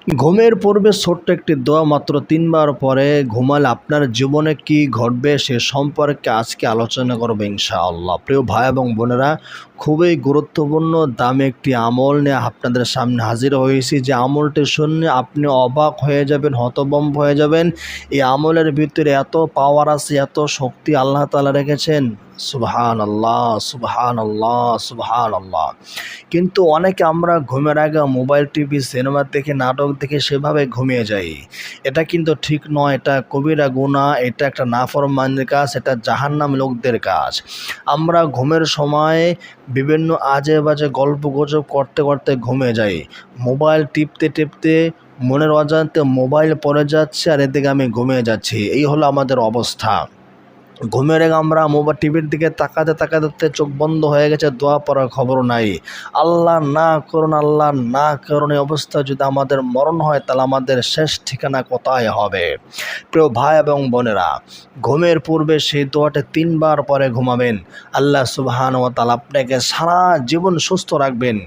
ঘুমের পূর্বে ছোট্ট একটি দোয়া মাত্র ৩ বার পরে ঘুমালে আপনার জীবনে কি ঘটবে সে সম্পর্কে আজকে আলোচনা করব ইনশাআল্লাহ। প্রিয় ভাই এবং বোনেরা, খুবই গুরুত্বপূর্ণ দামি একটি আমল নিয়ে আপনাদের সামনে হাজির হয়েছি, যে আমলটি শুনলে আপনি অবাক হয়ে যাবেন, হতভম্ব হয়ে যাবেন। এই আমলের ভিতরে এত পাওয়ার আছে, এত শক্তি আল্লাহ তাআলা রেখেছেন। সুবহানাল্লাহ, সুবহানাল্লাহ, সুবহানাল্লাহ। কিন্তু অনেকে আমরা ঘুমের আগে মোবাইল, টিভি, সিনেমা দেখে, নাটক দেখে সেভাবে ঘুমিয়ে যাই। এটা কিন্তু ঠিক নয়, এটা কবিরা গুনাহ, এটা একটা নাফরমানের কাজ, এটা জাহান্নামী লোকদের কাজ। আমরা ঘুমের সময় বিভিন্ন আজে বাজে গল্প গুজব করতে করতে ঘুমিয়ে যাই। মোবাইল টিপতে টিপতে মনের অজান্তে মোবাইল পড়ে যাচ্ছে আর এদিকে আমি ঘুমিয়ে যাচ্ছি। এই হলো আমাদের অবস্থা। ঘুমের আগে আমরা মোবাইল টিভির দিকে তাকাতে তাকাতে চোখ বন্ধ হয়ে গেছে, দোয়া পড়ার খবর নাই। আল্লাহ না করুন, আল্লাহ না করুন, এই অবস্থা যদি আমাদের মরণ হয় তাহলে আমাদের শেষ ঠিকানা কোথায় হবে? প্রিয় ভাই এবং বোনেরা, ঘুমের পূর্বে সেই দোয়াটা ৩ বার পরে ঘুমাবেন। আল্লাহ সুবহানাহু ওয়া তাআলা আপনাকে সারা জীবন সুস্থ রাখবেন।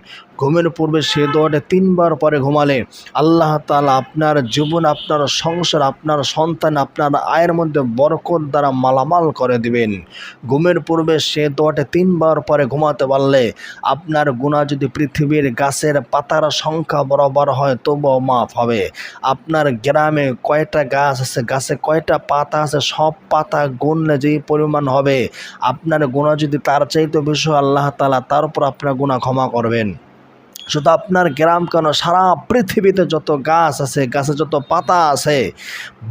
ঘুমের পূর্বে সেই দোয়াটা ৩ বার পরে ঘুমালে আল্লাহ তাআলা আপনার জীবন, আপনার সংসার, আপনার সন্তান, আপনার আয়ের মধ্যে বরকত দ্বারা মালামাল করে দিবেন। ঘুমের পূর্বে সে দোয়াটা ৩ বার পরে ঘুমাতে পারলে আপনার গুনাহ যদি পৃথিবীর গাছের পাতার সংখ্যা বরাবর হয় তবুও মাফ হবে। আপনার গ্রামে কয়টা গাছ আছে, গাছে কয়টা পাতা আছে, সব পাতা গুনলে যেই পরিমাণ হবে, আপনার গুনাহ যদি তার চাইতে বেশি হয়, আল্লাহ তাআলা তার উপর আপনার গুনাহ ক্ষমা করবেন। শুধু আপনার গ্রাম কেন, সারা পৃথিবীতে যত গাছ আছে, গাছে যত পাতা আছে,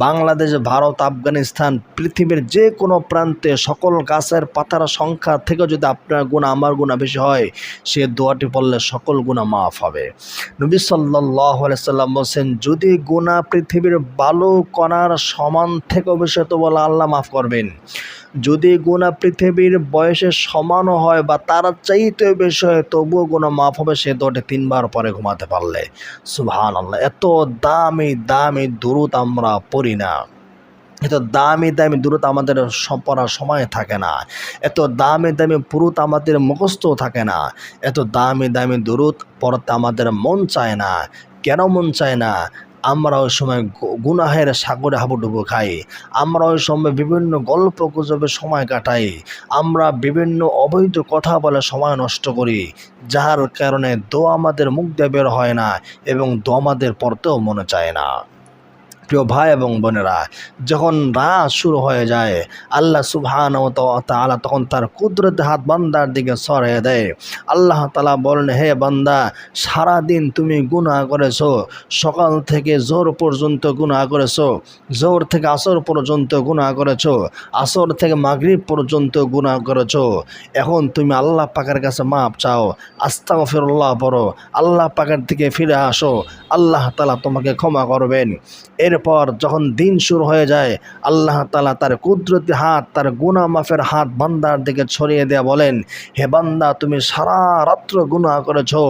বাংলাদেশ, ভারত, আফগানিস্তান, পৃথিবীর যে কোনো প্রান্তে সকল গাছের পাতার সংখ্যা থেকে যদি আপনার গুনাহ আমার গুনাহ বেশি হয়, সে দোয়াটি পড়লে সকল গুনাহ মাফ হবে। নবী সাল্লাল্লাহু আলাইহি সাল্লাম বলছেন, যদি গুনাহ পৃথিবীর বালু কণার সমান থেকেও বেশি তো বলে আল্লাহ মাফ করবেন। যদি গুনাহ পৃথিবীর বয়সের সমানও হয় বা তার চাইতেও বেশি হয় তবুও গুনাহ মাফ হবে সে দোয়াটি ৩ বার পরে ঘুমাতে পারলে। সুবহানাল্লাহ। এত দামি দামি দুরূদ আমরা পড়ি না, এত দামি দামি দুরূদ আমাদের পড়ার সময় থাকে না, এত দামি দামি পুরুত আমাদের মুখস্থও থাকে না, এত দামি দামি দুরূদ পড়তে আমাদের মন চায় না। কেন মন চায় না? আমরা ওই সময় গুনাহের সাগরে হাবুডুবু খাই, আমরা ওই সময় বিভিন্ন গল্প গুজবে সময় কাটাই, আমরা বিভিন্ন অবৈধ কথা বলে সময় নষ্ট করি, যার কারণে দোয়া আমাদের মুখ দিয়ে বের হয় না এবং দোয়া আমাদের পড়তেও মনে চায় না। প্রিয় ভাই এবং বোনেরা, যখন রাত শুরু হয়ে যায় আল্লাহ সুবহানাহু ওয়া তাআলা তখন তার কুদরতি হাত বান্দার দিকে সরিয়ে দেয়। আল্লাহ তাআলা বলেন, হে বান্দা, সারাদিন তুমি গুনাহ করেছো, সকাল থেকে জোহর পর্যন্ত গুনাহ করেছো, জোহর থেকে আসর পর্যন্ত গুনাহ করেছো, আসর থেকে মাগরিব পর্যন্ত গুনাহ করেছো। এখন তুমি আল্লাহ পাকের কাছে মাপ চাও, আস্তাগফিরুল্লাহ পড়ো, আল্লাহ পাকের দিকে ফিরে আসো, আল্লাহ তাআলা তোমাকে ক্ষমা করবেন। এরপর যখন দিন শুরু হয়ে যায় আল্লাহ তাআলা তার কুদরতি হাত, তার গুনাহ মাফের হাত বান্দার দিকে ছড়িয়ে দেয়া বলেন, হে বান্দা, তুমি সারা রাত্র গুনাহ করেছো,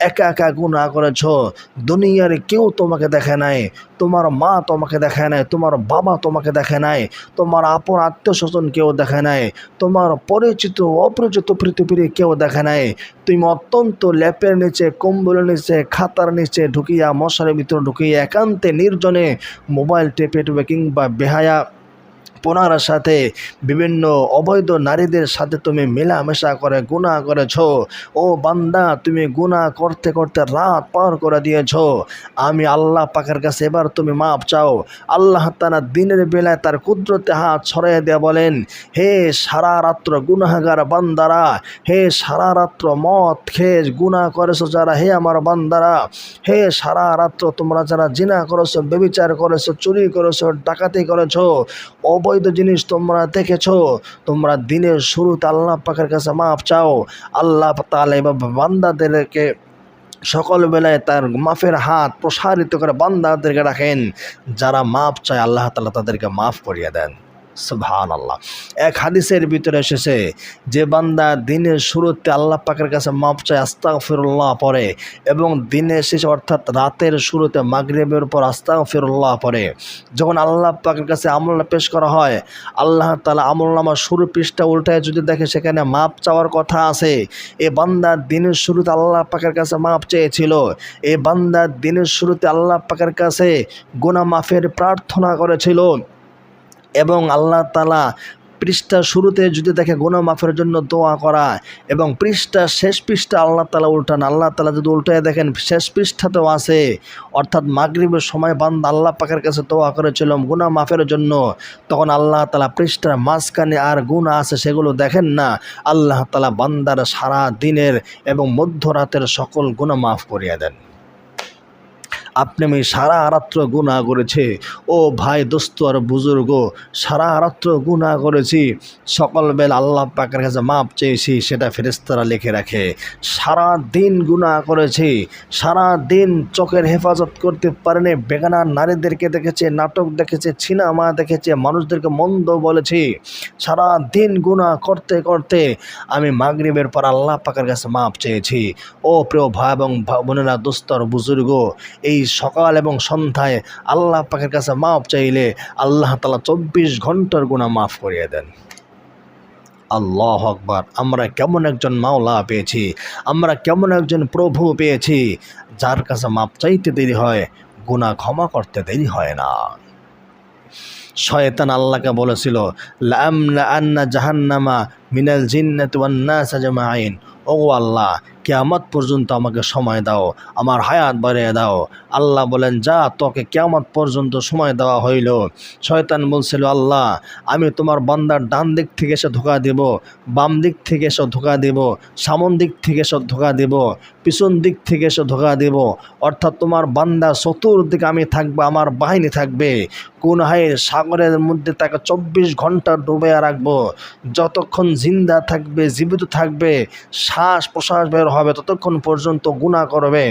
একা একা গুনাহ করেছো, দুনিয়ার কেউ তোমাকে দেখে নাই, তোমার মা তোমাকে দেখে নাই, তোমার বাবা তোমাকে দেখে নাই, তোমার আপন আত্মীয় স্বজন কেউ দেখে নাই, তোমার পরিচিত অপরিচিত পৃথিবীর কেউ দেখে নাই। তুমি অত্যন্ত লেপের নিচে, কম্বলের নিচে, খাতার নিচে ঢুকিয়া, মশারির ভিতরে ঢুকিয়া একান্তে নির্জনে মোবাইল টেপে টেপে কিংবা বেহায়া পোনার সাথে বিভিন্ন অবৈধ নারীদের সাথে তুমি মেলামেশা করে গুনাহ করেছো। ও বান্দা, তুমি গুনাহ করতে করতে রাত পার করে দিয়েছো। আমি আল্লাহ পাকের কাছে এবার তুমি মাপ চাও। আল্লাহ তাআলা দিনের বেলায় তার কুদরতে হাত ছড়িয়ে দিয়ে বলেন, হে সারা রাত্র গুনাহগার বান্দারা, হে সারা রাত্র মদ খেয়ে গুনাহ করেছো যারা, হে আমার বান্দারা, হে সারা রাত্র তোমরা যারা জিনা করেছো, ব্যভিচার করেছো, চুরি করেছো, ডাকাতি করেছো, অবৈধ জিনিস তোমরা দেখেছো, তোমরা দিনের শুরুতে আল্লাহ পাকের কাছে মাপ চাও। আল্লাহ তাআলা এভাবে বান্দাদেরকে সকল বেলায় তার মাফের হাত প্রসারিত করে বান্দাদেরকে রাখেন। যারা মাপ চায় আল্লাহ তাআলা তাদেরকে মাফ করিয়ে দেন। সুবহানাল্লাহ। এক হাদিসের ভিতরে এসেছে, যে বান্দা দিনের শুরুতে আল্লাহ পাকের কাছে মাপ চায়, আস্তাগফিরুল্লাহ পড়ে, এবং দিনের শেষে অর্থাৎ রাতের শুরুতে মাগরিবের পর আস্তাগফিরুল্লাহ পড়ে, যখন আল্লাহ পাকের কাছে আমলনামা পেশ করা হয়, আল্লাহ তাআলা আমলনামার শুরু পৃষ্ঠা উল্টায় যদি দেখে সেখানে মাপ চাওয়ার কথা আছে, এ বান্দা দিনের শুরুতে আল্লাহ পাকের কাছে মাপ চেয়েছিল, এ বান্দা দিনের শুরুতে আল্লাহ পাকের কাছে গুনাহ মাফের প্রার্থনা করেছিল, এবং আল্লাহ তাআলা পৃষ্ঠা শুরুতে যদি দেখে গুনাহ মাফের জন্য দোয়া করা, এবং পৃষ্ঠা শেষ পৃষ্ঠা আল্লাহ তাআলা উল্টান, আল্লাহ তাআলা যদি উল্টায় দেখেন শেষ পৃষ্ঠাতেও আছে, অর্থাৎ মাগরিবের সময় বান্দা আল্লাহ পাকের কাছে দোয়া করেছিল গুনাহ মাফের জন্য, তখন আল্লাহ তাআলা পৃষ্ঠার মাঝখানে আর গুনাহ আছে সেগুলো দেখেন না, আল্লাহ তাআলা বান্দার সারা দিনের এবং মধ্যরাতের সকল গুনাহ মাফ করিয়া দেন। আপনি আমি সারা রাত্র গুনাহ করেছি, ও ভাই দোস্ত আর বুজুর্গ, সারা রাত্র গুনাহ করেছি, সকালবেলা আল্লাহ পাকের কাছে মাপ চেয়েছি, সেটা ফেরেশতারা লিখে রাখে। সারা দিন গুনাহ করেছি, সারা দিন চোখের হেফাজত করতে পারেনি, বেগানা নারীদেরকে দেখেছে, নাটক দেখেছে, সিনেমা দেখেছে, মানুষদেরকে মন্দ বলেছি, সারা দিন গুনাহ করতে করতে আমি মাগরিবের পর আল্লাহ পাকের কাছে মাপ চেয়েছি। ও প্রিয় ভাই এবং বোনেরা, দোস্ত আর বুজুর্গ, এই সকাল এবং সন্ধ্যায় আল্লাহ পাকের কাছে মাপ চাইলে আল্লাহ তাআলা 24 ঘন্টার গুনাহ মাফ করিয়ে দেন। আল্লাহু আকবার। আমরা কেমন একজন মাওলা পেয়েছি, আমরা কেমন একজন প্রভু পেয়েছি, যার কাছে মাপ চাইতে দেরি হয়, গুনাহ ক্ষমা করতে দেরি হয় না। শয়তান আল্লাহকে বলেছিল, লাআমলাআন্না জাহান্নামা মিনাল জিন্নাতি ওয়ান নাস আজমাইন, ও আল্লাহ কিয়ামত পর্যন্ত আমাকে সময় দাও, আমার হায়াত বাড়িয়ে দাও। আল্লাহ বলেন, যা, তোকে কিয়ামত পর্যন্ত সময় দেওয়া হইল। শয়তান বলছিল, আল্লাহ আমি তোমার বান্দার ডান দিক থেকে এসে ধোঁকা দেব, বাম দিক থেকে এসে ধোঁকা দেব, সামন দিক থেকে এসে ধোঁকা দেব, পিছন দিক থেকে এসে ধোঁকা দেব, অর্থাৎ তোমার বান্দা চতুর্দিকে আমি থাকবো, আমার বাহিনী থাকবে, গুনাহের সাগরের মধ্যে তাকে 24 ঘন্টা ডুবে রাখবো, যতক্ষণ জিন্দা থাকবে, জীবিত থাকবে, শ্বাস প্রশ্বাস বের হবে ততক্ষণ পর্যন্ত গুনাহ করবে,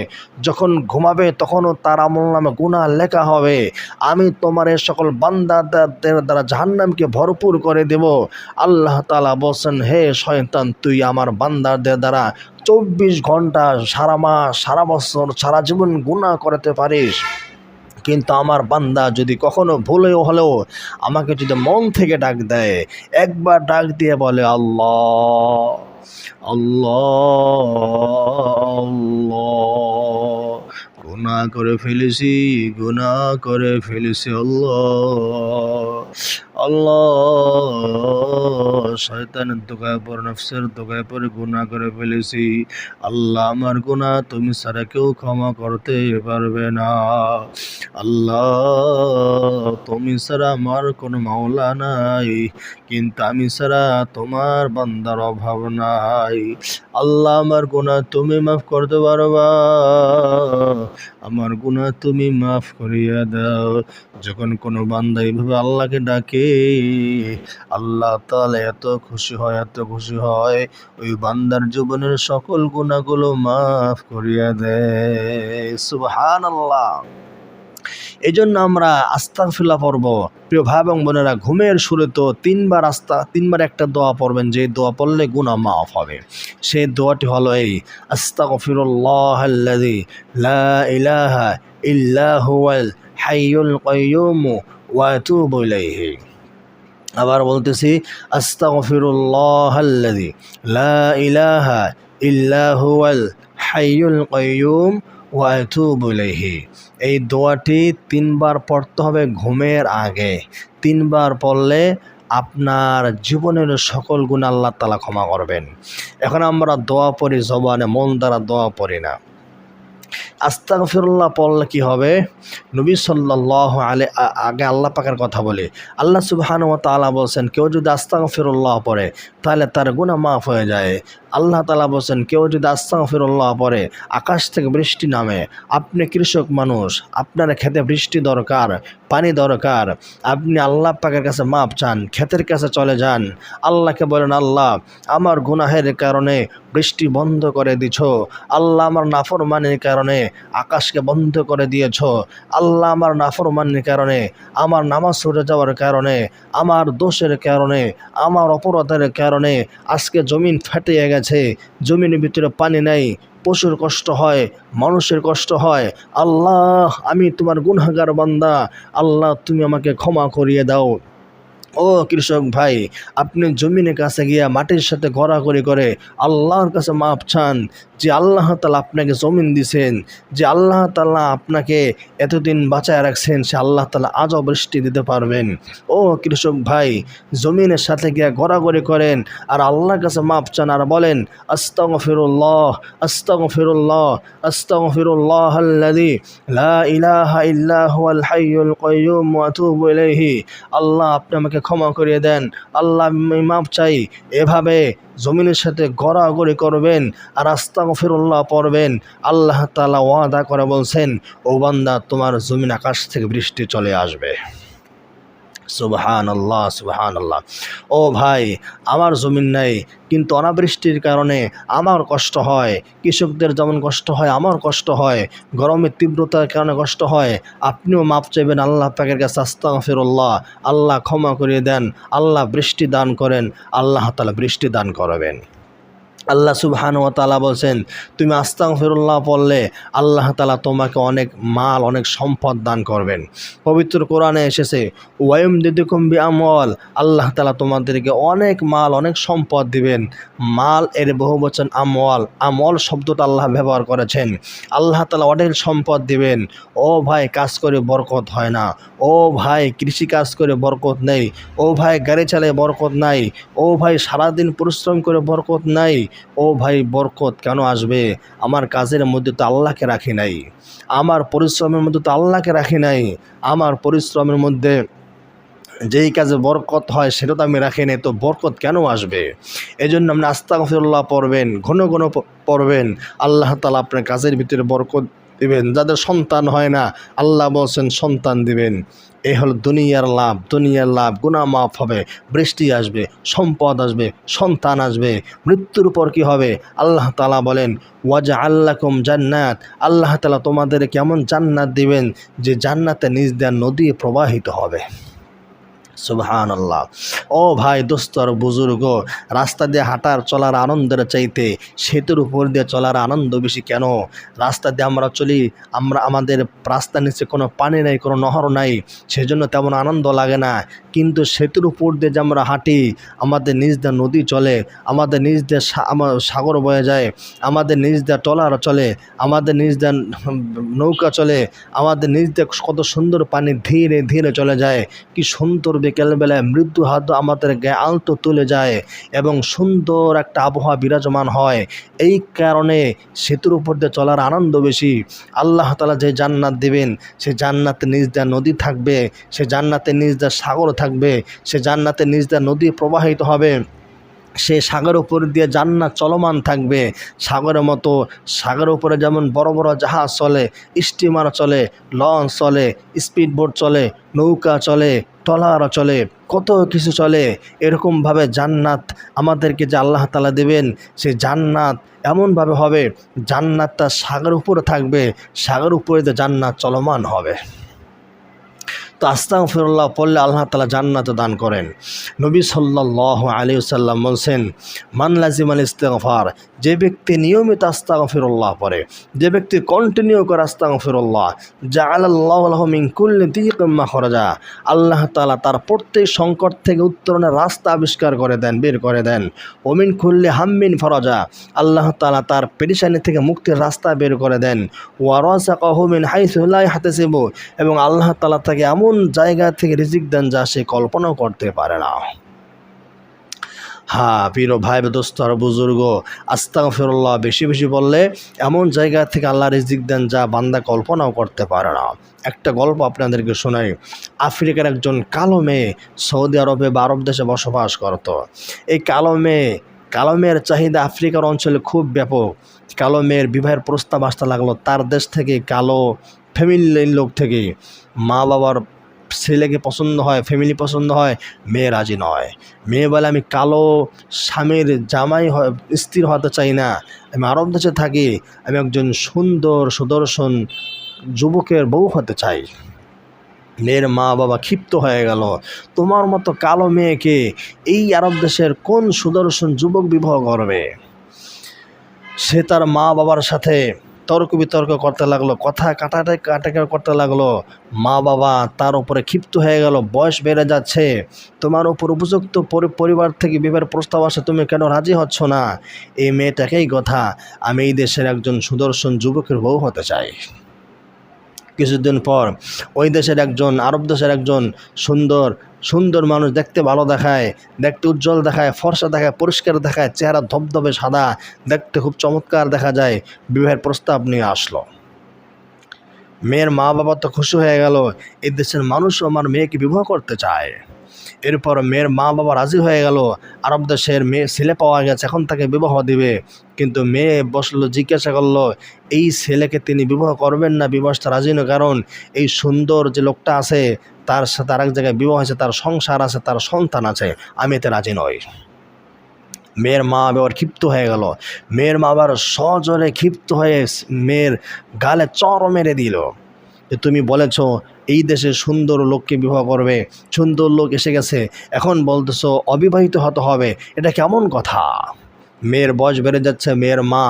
যখন ঘুমাবে তখনও তার আমলনামে গুনাহ লেখা হবে। আমি তোমার এই সকল বান্দাদের দ্বারা জাহান্নামকে ভরপুর করে দেব। আল্লাহ তাআলা বলছেন, হে শয়তান, তুই আমার বান্দাদের দ্বারা 24 ঘন্টা, সারা মাস, সারা বছর, সারা জীবন গুনাহ করতে পারিস, কিন্তু আমার বান্দা যদি কখনো ভুলে হলেও আমাকে যদি মন থেকে ডাক দেয়, একবার ডাক দিয়ে বলে আল্লাহ আল্লাহ আল্লাহ, গুনাহ করে ফেলেছি, গুনাহ করে ফেলেছি, আল্লাহ আল্লাহ, শয়তানের দোকায় পর, নফসের দোকায় পরে গুনাহ করে ফেলেছি, আল্লাহ আমার গুনাহ তুমি ছাড়া কেউ ক্ষমা করতে পারবে না, আল্লাহ তুমি ছাড়া আমার কোনো মাওলা নাই, কিন্তু আমি ছাড়া তোমার বান্দার অভাব নাই, আল্লাহ আমার গুনাহ তুমি মাফ করতে পারবা, আমার গুনাহ তুমি মাফ করিয়া দাও। যখন কোনো বান্দা এইভাবে আল্লাহকে ডাকে, আল্লাহ তাআলা এত খুশি হয়, এত খুশি হয়, ওই বান্দার জীবনের সকল গুনাহগুলো মাফ করিয়া দেয়। সুবহানাল্লাহ। এই জন্য আমরা আস্তাগফিরুল্লাহ পড়ব। প্রিয় ভাই এবং বোনেরা, ঘুমের শুরু তো তিনবার একটা দোয়া পড়বেন, যে দোয়া পড়লে গুনাহ মাফ হবে। সেই দোয়াটি হলো এই, আস্তাগফিরুল্লাহাল্লাযী লা ইলাহা ইল্লা হুয়াল হাইয়ুল কাইয়্যুম ওয়া আতুবু ইলাইহি। আবার বলতেছি, আস্তাগফিরুল্লাহাল্লাযী লা ইলাহা ইল্লা হুয়াল হাইয়ুল কাইয়্যুম ওয়া আতুবু ইলাইহি। এই দোয়াটি 3 বার পড়তে হবে ঘুমের আগে। 3 বার পড়লে আপনার জীবনের সকল গুনাহ আল্লাহ তাআলা ক্ষমা করবেন। এখন আমরা দোয়া পড়ি জবানে, মন দ্বারা দোয়া পড়ি না। আস্তাগফিরুল্লাহ পড়লে কি হবে? নবী সাল্লাল্লাহু আলাইহি আগে আল্লাহ পাকের কথা বলে, আল্লাহ সুবহানাহু ওয়া তাআলা বলছেন, কেউ যদি আস্তাগফিরুল্লাহ পড়ে তাহলে তার গুনাহ মাফ হয়ে যায়। আল্লাহ তাআলা বলছেন, কেউ যদি আস্তাগফিরুল্লাহ পড়ে আকাশ থেকে বৃষ্টি নামে। আপনি কৃষক মানুষ, আপনার খেতে বৃষ্টি দরকার, পানি দরকার, আপনি আল্লাহ পাকের কাছে মাপ চান, ক্ষেতের কাছে চলে যান, আল্লাহকে বলেন, আল্লাহ আমার গুনাহের কারণে বৃষ্টি বন্ধ করে দিছ। আল্লাহ আমার নাফরমানির কারণে আকাশকে বন্ধ করে দিয়েছ। আল্লাহ আমার নাফরমানির কারণে, আমার নামাজ ছুটে যাওয়ার কারণে, আমার দোষের কারণে, আমার অপরাধের কারণে আজকে জমিন ফেটে গেছে। জমিনের ভিতরে পানি নাই, পশুর কষ্ট হয়, মানুষের কষ্ট হয়। আল্লাহ আমি তোমার গুনাহগার বান্দা, আল্লাহ তুমি আমাকে ক্ষমা করিয়ে দাও। ও কৃষক ভাই, আপনি জমিনের কাছে গিয়া মাটির সাথে গড়াগড়ি করে আল্লাহর কাছে মাপ চান, যে আল্লাহ তাআলা আপনাকে জমিন দিছেন, যে আল্লাহ তাআলা আপনাকে এতদিন বাঁচায় রাখছেন, সে আল্লাহ তাআলা আজও বৃষ্টি দিতে পারবেন। ও কৃষক ভাই, জমিনের সাথে গিয়া গড়াগড়ি করেন আর আল্লাহর কাছে মাপ চান আর বলেন আস্তাগফিরুল্লাহ, আস্তাগফিরুল্লাহ, আস্তাগফিরুল্লাহাল্লাযী লা ইলাহা ইল্লা হুয়াল হাইয়ুল কাইয়্যুম ওয়া আতুবু ইলাইহি। আল্লাহ আপনি আমাকে ক্ষমা করিয়ে দেন, আল্লাহ আমি মাপ চাই। এভাবে জমিনের সাথে গড়াগড়ি করবেন আর আস্তাগফিরুল্লাহ পড়বেন। আল্লাহ তাআলা ওয়াদা করে বলছেন, ও বান্দা তোমার জমিন আকাশ থেকে বৃষ্টি চলে আসবে। সুবহানাল্লাহ, সুবহানাল্লাহ। ও ভাই, আমার জমিন নাই কিন্তু অনাবৃষ্টির কারণে আমার কষ্ট হয়, কৃষকদের যেমন কষ্ট হয় আমার কষ্ট হয়, গরমের তীব্রতার কারণে কষ্ট হয়। আপনিও মাপ চাইবেন আল্লাহ পাকের কাছে, আস্তাগফিরুল্লাহ, আল্লাহ ক্ষমা করিয়ে দেন, আল্লাহ বৃষ্টি দান করেন, আল্লাহ তাআলা বৃষ্টি দান করবেন। আল্লাহ সুবহানাহু ওয়া তাআলা বলছেন, তুমি আস্তাগফিরুল্লাহ পড়লে আল্লাহ তাআলা তোমাকে অনেক মাল, অনেক সম্পদ দান করবেন। পবিত্র কোরআনে এসেছে ওয়ায়ুমদিদুকুম বিআমওয়াল, আল্লাহ তাআলা তোমাদেরকে অনেক মাল, অনেক সম্পদ দিবেন। মাল এর বহুবচন আমওয়াল, আমওয়াল শব্দটা আল্লাহ ব্যবহার করেছেন। আল্লাহ তাআলা অনেক সম্পদ দিবেন। ও ভাই, কাজ করে বরকত হয় না। ও ভাই, কৃষি কাজ করে বরকত নেই। ও ভাই, গাড়ি চালায় বরকত নাই। ও ভাই, সারাদিন পরিশ্রম করে বরকত নাই। ও ভাই, বরকত কেন আসবে? আমার কাজের মধ্যে তো আল্লাহকে রাখি নাই, আমার পরিশ্রমের মধ্যে তো আল্লাহকে রাখি নাই, আমার পরিশ্রমের মধ্যে যেই কাজে বরকত হয় সেটা তো আমি রাখি নাই, তো বরকত কেন আসবে? এই জন্য আপনি আস্তাগফিরুল্লাহ পড়বেন, ঘন ঘন পড়বেন। আল্লাহ তাআলা আপনার কাজের ভিতরে বরকত দিবেন। যাদের সন্তান হয় না, আল্লাহ বলছেন সন্তান দিবেন। এই হলো দুনিয়ার লাভ, দুনিয়ার লাভ। গুনাহ মাফ হবে, বৃষ্টি আসবে, সম্পদ আসবে, সন্তান আসবে। মৃত্যুর পর কি হবে? আল্লাহ তাআলা বলেন ওয়াজআল লাকুম জান্নাত, আল্লাহ তাআলা তোমাদের কেমন জান্নাত দিবেন, যে জান্নাতে নিজ দিয়ে নদী প্রবাহিত হবে। সুবহানাল্লাহ। ও ভাই, দোস্ত আর বুজুর্গ, রাস্তা দিয়ে হাঁটার চলার আনন্দের চাইতে সেতুর উপর দিয়ে চলার আনন্দ বেশি কেন? রাস্তা দিয়ে আমরা চলি, আমাদের রাস্তার নিচে কোনো পানি নাই, কোনো নহর নাই, সেজন্য তেমন আনন্দ লাগে না। কিন্তু সেতুর উপর দিয়ে যে আমরা হাঁটি, আমাদের নিজ দিয়ে নদী চলে, আমাদের নিজ দিয়ে সাগর বয়ে যায়, আমাদের নিজ দিয়ে ট্রলার চলে, আমাদের নিজ দিয়ে নৌকা চলে, আমাদের নিজ দিয়ে কত সুন্দর পানি ধীরে ধীরে চলে যায়। কি সুন্দর বিকেলবেলায় মৃদু হাত আমাদের গায়ে আলতো তুলে যায় এবং সুন্দর একটা আবহাওয়া বিরাজমান হয়। এই কারণে সেতুর উপর দিয়ে চলার আনন্দ বেশি। আল্লাহ তাআলা যে জান্নাত দিবেন, সে জান্নাতে নিজ দিয়ে নদী থাকবে, সে জান্নাতে নিজ দিয়ে সাগর থাকবে, সে জান্নাতে নিজ দিয়ে নদী প্রবাহিত হবে, সে সাগর উপর দিয়ে জান্নাত চলমান থাকবে। সাগরের মতো, সাগরের উপরে যেমন বড় বড় জাহাজ চলে, স্টিমার চলে, লঞ্চ চলে, স্পিডবোট চলে, নৌকা চলে, ট্রলার চলে, কত কিছু চলে। এরকমভাবে জান্নাত আমাদেরকে যে আল্লাহ তাআলা দেবেন, সে জান্নাত এমনভাবে হবে, জান্নাতটা সাগর উপরে থাকবে, সাগর উপরে দিয়ে জান্নাত চলমান হবে। তো আস্তাগফিরুল্লাহ পড়লে আল্লাহ তাআলা জান্নাত দান করেন। নবী সাল্লাল্লাহু আলাইহি ওয়াসাল্লাম বলছেন, মান লাজিমাল ইস্তিগফার, যে ব্যক্তি নিয়মিত আস্তাগফিরুল্লাহ পড়ে, যে ব্যক্তি কন্টিনিউ করে আস্তাগফিরুল্লাহ, জাআলাল্লাহু লাহু মিন কুল্লি দিকিম মাখরাজা, আল্লাহ তাআলা তার প্রত্যেক সংকট থেকে উত্তরণের রাস্তা আবিষ্কার করে দেন, বের করে দেন। ওয়া মিন কুল্লি হাম্মিন ফরাজা, আল্লাহ তাআলা তার পেরেশানি থেকে মুক্তির রাস্তা বের করে দেন। ওয়া রাযাকাহু মিন হাইসু লা ইয়াহতাসিবু, এবং আল্লাহ তাআলা তাকে এমন জায়গা থেকে রিজিক দেন যা সে কল্পনাও করতে পারে না। হ্যাঁ প্রিয় ভাই, দোস্ত আর বুজুর্গ, আস্তাগফিরুল্লাহ বেশি বেশি বললে এমন জায়গা থেকে আল্লাহ রিজিক দেন যা বান্দা কল্পনাও করতে পারে না। একটা গল্প আপনাদেরকে শোনাই। আফ্রিকার একজন কালো মেয়ে সৌদি আরবে বা আরব দেশে বসবাস করত। এই কালো মেয়ের চাহিদা আফ্রিকার অঞ্চলে খুব ব্যাপক। কালো মেয়ের বিবাহের প্রস্তাব আসতে লাগলো তার দেশ থেকে, কালো ফ্যামিলির লোক থেকে। মা বাবার ছেলেকে পছন্দ হয়, ফ্যামিলি পছন্দ হয়, মেয়ে রাজি নয়। মেয়ে বলে আমি কালো স্বামীর জামাই স্ত্রী হতে চাই না, আমি আরব দেশে থাকি, আমি একজন সুন্দর সুদর্শন যুবকের বউ হতে চাই। মেয়ের মা বাবা ক্ষিপ্ত হয়ে গেল, তোমার মতো কালো মেয়েকে এই আরব দেশের কোন সুদর্শন যুবক বিবাহ করবে? সে তার মা বাবার সাথে তর্ক বিতর্ক করতে লাগলো, কথা কাটাকাটি করতে লাগলো। মা বাবা তার উপরে ক্ষিপ্ত হয়ে গেল, বয়স বেড়ে যাচ্ছে, তোমার উপর উপযুক্ত পরিবার থেকে বিবাহের প্রস্তাব আসে, তুমি কেন রাজি হচ্ছ না? এই মেয়েটাকেই কথা, আমি এই দেশের একজন সুদর্শন যুবকের বউ হতে চাই। কিছুদিন পর ওই দেশের একজন, আরব দেশের একজন সুন্দর মানুষ, দেখতে ভালো দেখায়, দেখতে উজ্জ্বল দেখায়, ফর্সা দেখায়, পরিষ্কার দেখায়, চেহারা ধবধবে সাদা, দেখতে খুব চমৎকার দেখা যায়, বিবাহের প্রস্তাব নিয়ে আসলো। মেয়ের মা বাবা তো খুশি হয়ে গেল, এই দেশের মানুষও আমার মেয়েকে বিবাহ করতে চায়। এরপর মেয়ের মা বাবা রাজি হয়ে গেল, আরব দেশের মেয়ে ছেলে পাওয়া গেছে, এখন তাকে বিবাহ দিবে। কিন্তু মেয়ে বসলো, জিজ্ঞাসা করলো এই ছেলেকে তিনি বিবাহ করবেন না, বিবাহটা রাজি নয়, কারণ এই সুন্দর যে লোকটা আছে তার সাথে আরেক জায়গায় বিবাহ হয়েছে, তার সংসার আছে, তার সন্তান আছে, আমি এতে রাজি নই। মেয়ের মা বাবার ক্ষিপ্ত হয়ে গেল, মেয়ের মা বাবার সজোরে ক্ষিপ্ত হয়ে মেয়ের গালে চড় মেরে দিল যে তুমি বলেছ এই দেশে সুন্দর লোককে বিবাহ করবে, সুন্দর লোক এসে গেছে, এখন বলতেছো অবিবাহিত হতে হবে, এটা কেমন কথা? মেয়ের বয়স বেড়ে যাচ্ছে, মেয়ের মা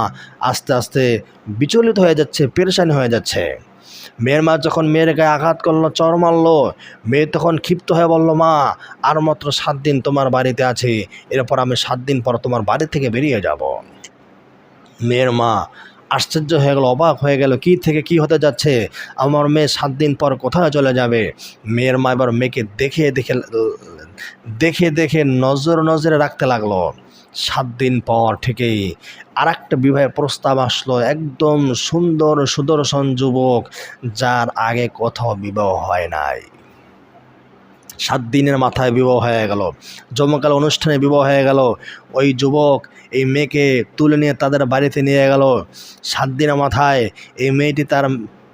আস্তে আস্তে বিচলিত হয়ে যাচ্ছে, পেরেশানি হয়ে যাচ্ছে। মেয়ের মা যখন মেয়ের গায়ে আঘাত করলো, চর মারলো, মেয়ে তখন ক্ষিপ্ত হয়ে বলল, মা আর মাত্র 7 দিন তোমার বাড়িতে আছি, এরপর আমি 7 দিন পর তোমার বাড়ি থেকে বেরিয়ে যাব। মেয়ের মা আশ্চর্য হয়ে গেল, অবাক হয়ে গেল, কি থেকে কি হতে যাচ্ছে, আমার মেয়ে 7 দিন পর কোথায় চলে যাবে? মেয়ের মা এবার মেয়েকে দেখে নজরে রাখতে লাগলো। 7 দিন পর থেকেই আর একটা বিবাহের প্রস্তাব আসলো, একদম সুন্দর সুদর্শন যুবক, যার আগে কোথাও বিবাহ হয় নাই। 7 দিনের মাথায় বিবাহ হয়ে গেল, জমকালো অনুষ্ঠানে বিবাহ হয়ে গেল। ওই যুবক এই মেয়েকে তুলে নিয়ে তাদের বাড়িতে নিয়ে গেল। 7 দিনের মাথায় এই মেয়েটি তার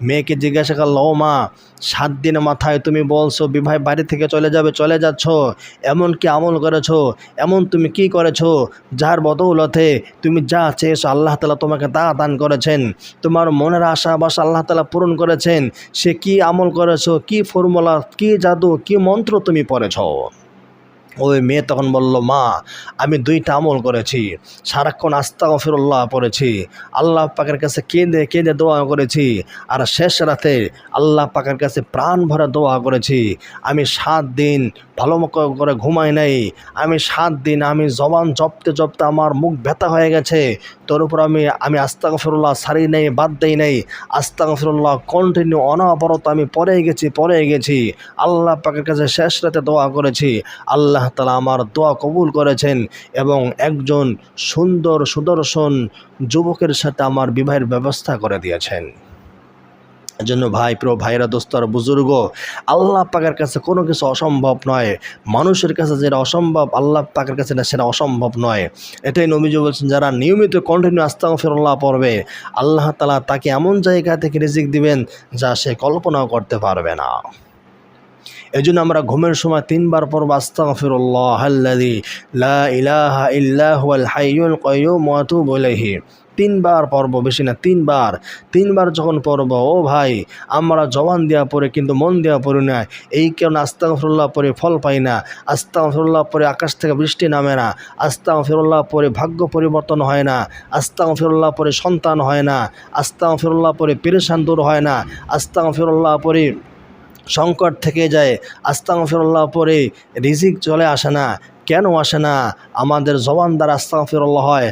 মেয়েকে জিজ্ঞাসা করলো, ও মা 7 দিনের মাথায় তুমি বলছো বিবাহ বাড়ি থেকে চলে যাচ্ছ, এমন কি আমল করেছো, এমন তুমি কি করেছো যার বদৌলতে তুমি যা চেয়েছো আল্লাহ তাআলা তোমাকে তা দান করেছেন, তোমার মনের আশা বাসা আল্লাহ তাআলা পূরণ করেছেন, সে কি আমল করেছো, কি ফর্মুলা, কি জাদু, কি মন্ত্র তুমি পড়েছো? ওই মেয়ে তখন বলল, মা আমি 2টা আমল করেছি, সারাক্ষণ আস্তাগফিরুল্লাহ পড়েছি, আল্লাহ পাকের কাছে কেঁদে দোয়া করেছি, আর শেষ রাতে আল্লাহ পাকের কাছে প্রাণ ভরে দোয়া করেছি। আমি 7 দিন ভালো করে ঘুমাই নাই, আমি 7 দিন আমি জবান জপতে আমার মুখ ব্যথা হয়ে গেছে, তোর উপর আমি আস্তাগফিরুল্লাহ ছাড়ি নাই, বাদ দেই নাই, আস্তাগফিরুল্লাহ কন্টিনিউ অনবরত আমি পড়ে গেছি, আল্লাহ পাকের কাছে শেষ রাতে দোয়া করেছি, আল্লাহ তাআলা আমার দোয়া কবুল করেছেন এবং একজন সুন্দর সুদর্শন যুবকের সাথে আমার বিবাহের ব্যবস্থা করে দিয়েছেন। এজন্য প্রিয় ভাইরা, দোস্ত আর বুজুর্গ, আল্লাহ পাকের কাছে কোনো কিছু অসম্ভব নয়। মানুষের কাছে যেটা অসম্ভব আল্লাহ পাকের কাছে সেটা অসম্ভব নয়। এটাই নবীজি বলছেন, যারা নিয়মিত কন্টিনিউ আস্তাগফিরুল্লাহ পড়বে আল্লাহ তাআলা তাকে এমন জায়গা থেকে রিজিক দিবেন যা সে কল্পনাও করতে পারবে না। এজন্য আমরা ঘুমের সময় 3 বার পড়ব আস্তাগফিরুল্লাহাল্লাযী লা ইলাহা ইল্লা হুয়াল হাইয়ুল কাইয়্যুম ওয়া আতুবু ইলাইহি। 3 বার পড়ব, বেশি না, 3 বার যখন পড়ব, ও ভাই আমরা জবান দেওয়া পড়ে কিন্তু মন দেওয়া পড়ি না। এই কারণে আস্তাগফিরুল্লাহ পড়ে ফল পাই না, আস্তাগফিরুল্লাহ পড়ে আকাশ থেকে বৃষ্টি নামে না, আস্তাগফিরুল্লাহ পড়ে ভাগ্য পরিবর্তন হয় না, আস্তাগফিরুল্লাহ পড়ে সন্তান হয় না, আস্তাগফিরুল্লাহ পড়ে পেরেশান দূর হয় না, আস্তাগফিরুল্লাহ পড়ে সংকট থেকে যায়, আস্তাগফিরুল্লাহ পরে রিজিক চলে আসে না। কেন আসে না? আমাদের জবান দ্বারা আস্তাগফিরুল্লাহ হয়,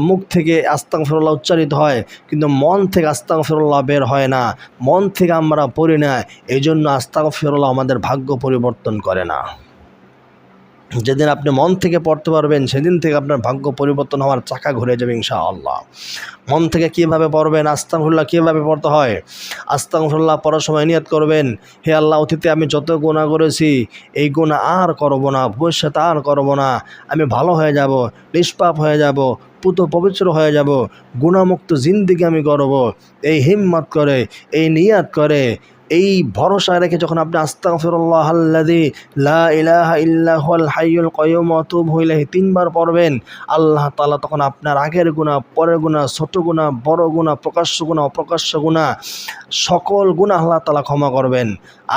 মুখ থেকে আস্তাগফিরুল্লাহ উচ্চারিত হয়, কিন্তু মন থেকে আস্তাগফিরুল্লাহ বের হয় না, মন থেকে আমরা পড়ি না। এই জন্য আস্তাগফিরুল্লাহ আমাদের ভাগ্য পরিবর্তন করে না। যেদিন আপনি মন থেকে পড়তে পারবেন সেদিন থেকে আপনার ভাগ্য পরিবর্তন হওয়ার চাকা ঘুরে যাবে ইনশাআল্লাহ। মন থেকে কীভাবে পড়বেন, আস্তাগফিরুল্লাহ কীভাবে পড়তে হয়? আস্তাগফিরুল্লাহ পড়ার সময় নিয়ত করবেন, হে আল্লাহ, অতীতে আমি যত গুনাহ করেছি এই গুনাহ আর করব না, ভবিষ্যতে আর করব না, আমি ভালো হয়ে যাব, নিষ্পাপ হয়ে যাব, পবিত্র হয়ে যাব, গুনাহমুক্ত জিন্দেগি আমি করব। এই হিম্মত করে, এই নিয়াত করে এই ভরসা রেখে যখন আপনি আস্তাগফিরুল্লাহাল্লাযী লা ইলাহা ইল্লা হুয়াল হাইয়ুল কাইয়্যুম ওয়া আতুবু ইলাইহি 3 বার পড়বেন, আল্লাহ তাআলা তখন আপনার আগের গুনাহ, পরের গুনাহ, ছোট গুনাহ, বড় গুনাহ, প্রকাশ্য গুনাহ, অপ্রকাশ্য গুনাহ, সকল গুনাহ আল্লাহ তাআলা ক্ষমা করবেন।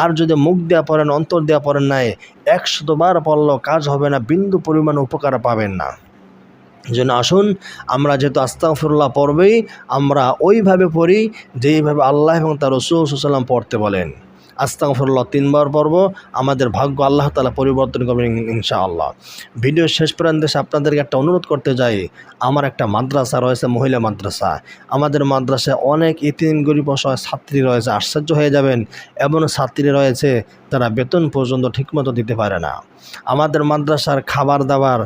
আর যদি মুখ দিয়া পড়েন, অন্তর দিয়া পড়েন নাই, 100 বার পড়লেও কাজ হবে না, বিন্দু পরিমাণ উপকার পাবেন না। যেন আসুন আমরা যেহেতু আস্তাগফিরুল্লাহ পড়বেই, আমরা ওইভাবে পড়ি যেইভাবে আল্লাহ এবং তার রাসূল সাল্লাল্লাহু আলাইহি ওয়াসাল্লাম পড়তে বলেন। আস্তাগফিরুল্লাহ 3 বার পড়ব, আমাদের ভাগ্য আল্লাহ তাআলা পরিবর্তন করবেন ইনশাআল্লাহ। ভিডিও শেষ পর্যন্ত আপনাদেরকে একটা অনুরোধ করতে যাই, আমার একটা মাদ্রাসা রয়েছে, মহিলা মাদ্রাসা। আমাদের মাদ্রাসায় অনেক ইতিম গরিব অসহায় ছাত্রী রয়েছে, আশ্চর্য হয়ে যাবেন, এমন ছাত্রী রয়েছে তারা বেতন পর্যন্ত ঠিকমতো দিতে পারে না। আমাদের মাদ্রাসার খাবার দাবার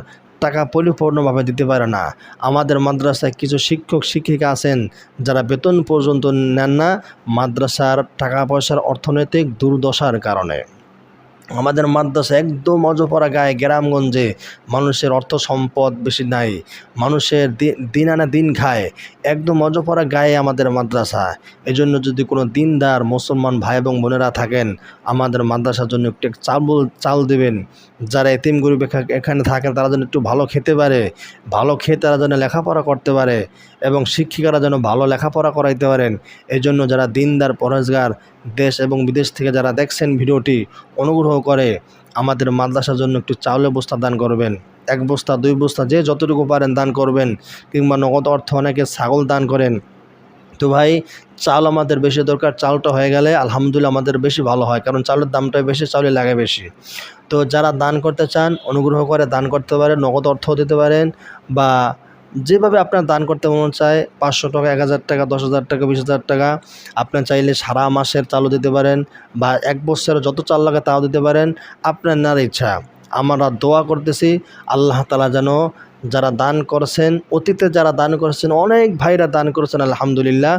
টাকা পরিপূর্ণভাবে দিতে পারে না। আমাদের মাদ্রাসায় কিছু শিক্ষক শিক্ষিকা আছেন যারা বেতন পর্যন্ত নেন না, মাদ্রাসার টাকা পয়সার অর্থনৈতিক দুর্দশার কারণে। আমাদের মাদ্রাসা একদম অজপরা গায়ে, গ্রামগঞ্জে, মানুষের অর্থ সম্পদ বেশি নাই, মানুষের দিন আনা দিন খায়, একদম অজপরা গায়ে আমাদের মাদ্রাসা। এজন্য যদি কোনো দিনদার মুসলমান ভাই এবং বোনেরা থাকেন, আমাদের মাদ্রাসার জন্য একটু চাল দেবেন। যারা এতিম গরিব এখানে থাকেন তারা যেন একটু ভালো খেতে পারে, ভালো খেয়ে তারা যেন লেখাপড়া করতে পারে, এবং শিক্ষিকারা যেন ভালো লেখাপড়া করাইতে পারেন। এজন্য যারা দিনদার পরহেজগার দেশ এবং বিদেশ থেকে যারা দেখছেন ভিডিওটি, অনুগ্রহ করে আমাদের মাদ্রাসার জন্য একটু চাউলের বস্তা দান করবেন। 1 বস্তা 2 বস্তা যে যতটুকু পারেন দান করবেন, কিংবা নগদ অর্থ অনেকে ছাগল দান করেন। তো ভাই, চাল আমাদের বেশি দরকার, চালটা হয়ে গেলে আলহামদুলিল্লাহ আমাদের বেশি ভালো হয়, কারণ চালের দামটা বেশি, চাউলে লাগে বেশি। তো যারা দান করতে চান অনুগ্রহ করে দান করতে পারেন, নগদ অর্থ দিতে পারেন, বা যেভাবে আপনার দান করতে মন চায়, 500 টাকা, 1000 টাকা, 10,000 টাকা, 20,000 টাকা, আপনার চাইলে সারা মাসের চালও দিতে পারেন, বা 1 বছরের যত চাল লাগে তাও দিতে পারেন, আপনার নার ইচ্ছা। আমরা দোয়া করতেছি আল্লাহ তাআলা যেন যারা দান করেছেন, অতীতে যারা দান করেছেন, অনেক ভাইরা দান করেছেন আলহামদুলিল্লাহ,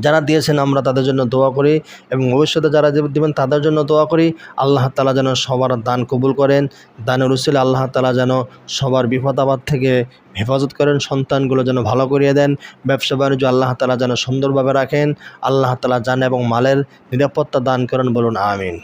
যারা দিয়েছেন আমরা তাদের জন্য দোয়া করি, এবং ভবিষ্যতে যারা দেবেন তাদের জন্য দোয়া করি। আল্লাহ তাআলা যেন সবার দান কবুল করেন, দানের উসিলে আল্লাহ তাআলা যেন সবার বিপদ আপদ থেকে হেফাজত করেন, সন্তানগুলো যেন ভালো করিয়ে দেন, ব্যবসা বাণিজ্য আল্লাহ তাআলা যেন সুন্দরভাবে রাখেন, আল্লাহ তাআলা জান এবং মালের নিরাপত্তা দান করেন, বলুন আমিন।